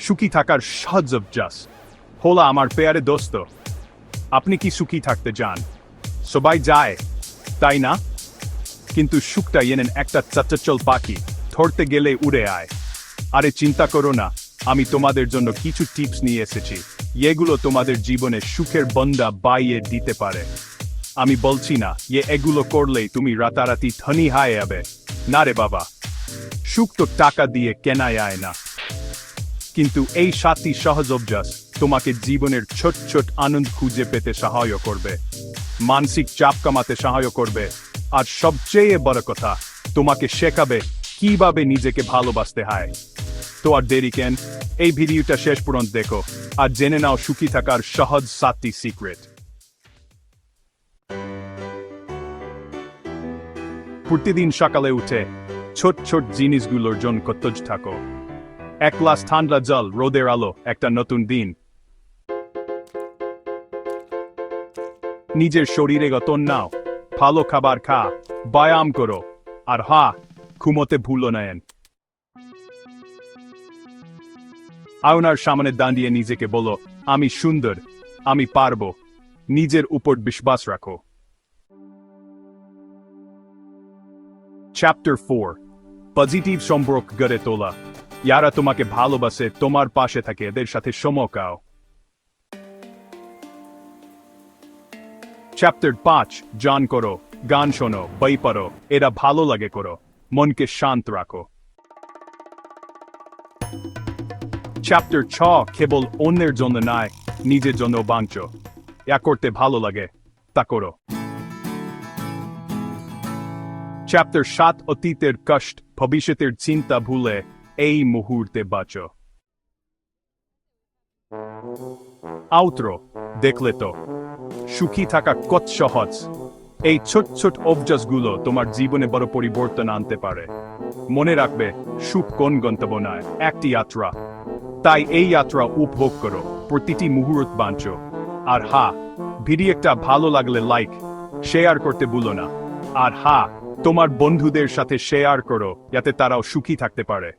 সুখী থাকার সহজ অভ্যাস হলো আমার পেয়ারে দোস্ত। আপনি কি সুখী থাকতে চান? সবাই যায়, তাই না? কিন্তু সুখটা এনেন একটা চাচাচল পাখি, ধরতে গেলে উড়ে আয়। আরে চিন্তা করো না, আমি তোমাদের জন্য কিছু টিপস নিয়ে এসেছি, এগুলো তোমাদের জীবনে সুখের বন্দা বাইয়ে দিতে পারে। আমি বলছি না এগুলো করলেই তুমি রাতারাতি ধনী হয়ে যাবে, না রে বাবা। সুখ তো টাকা দিয়ে কেনা যায় না, কিন্তু এই 7টি সহজ অভ্যাস তোমাকে জীবনের ছোট ছোট আনন্দ খুঁজে পেতে সাহায্য করবে, মানসিক চাপ কমাতে সাহায্য করবে, আর সবচেয়ে বড় কথা, তোমাকে শেখাবে কিভাবে নিজেকে ভালোবাসতে হয়। তো আর দেরি কেন, এই ভিডিওটা শেষ পর্যন্ত দেখো আর জেনে নাও সুখী থাকার সহজ 7টি সিক্রেট। প্রতিদিন সকালে উঠে ছোট ছোট জিনিসগুলোর জন্য কৃতজ্ঞ থাকো। এক গ্লাস ঠান্ডা জল, রোদের আলো, একটা নতুন দিন। নিজের শরীরে যত্ন নাও, ভালো খাবার খা, ব্যায়াম করো, আর ঘুমোতে ভুলো না। আয়নার সামনে দাঁড়িয়ে নিজেকে বলো, আমি সুন্দর, আমি পারবো। নিজের উপর বিশ্বাস রাখো। চ্যাপ্টার 4, পজিটিভ সম্পর্ক গড়ে তোলা। যারা তোমাকে ভালোবাসে, তোমার পাশে থাকে, এদের সাথে সময় কাটাও। চ্যাপ্টার 5, গান করো, গান শোনো, বই পড়ো, এরা ভালো লাগে করো, মনকে শান্ত রাখো। চ্যাপ্টার 6, কেবল অন্যের জন্য নয়, নিজের জন্য বাঁচো। যা করতে ভালো লাগে তা করো। চ্যাপ্টার 7, অতীতের কষ্ট, ভবিষ্যতের চিন্তা ভুলে এই মুহূর্তে বাঁচো। আউটরো, দেখলে তো সুখী থাকা কত সহজ। এই ছোট ছোট অভ্যাসগুলো তোমার জীবনে বড় পরিবর্তন আনতে পারে। মনে রাখবে, সুখ কোন গন্তব্য নয়, একটি যাত্রা। তাই এই যাত্রা উপভোগ করো, প্রতিটি মুহূর্ত বাঁচো। আর ভিডিওটা ভালো লাগলে লাইক, শেয়ার করতে ভুলো না। আর তোমার বন্ধুদের সাথে শেয়ার করো, যাতে তারাও সুখী থাকতে পারে।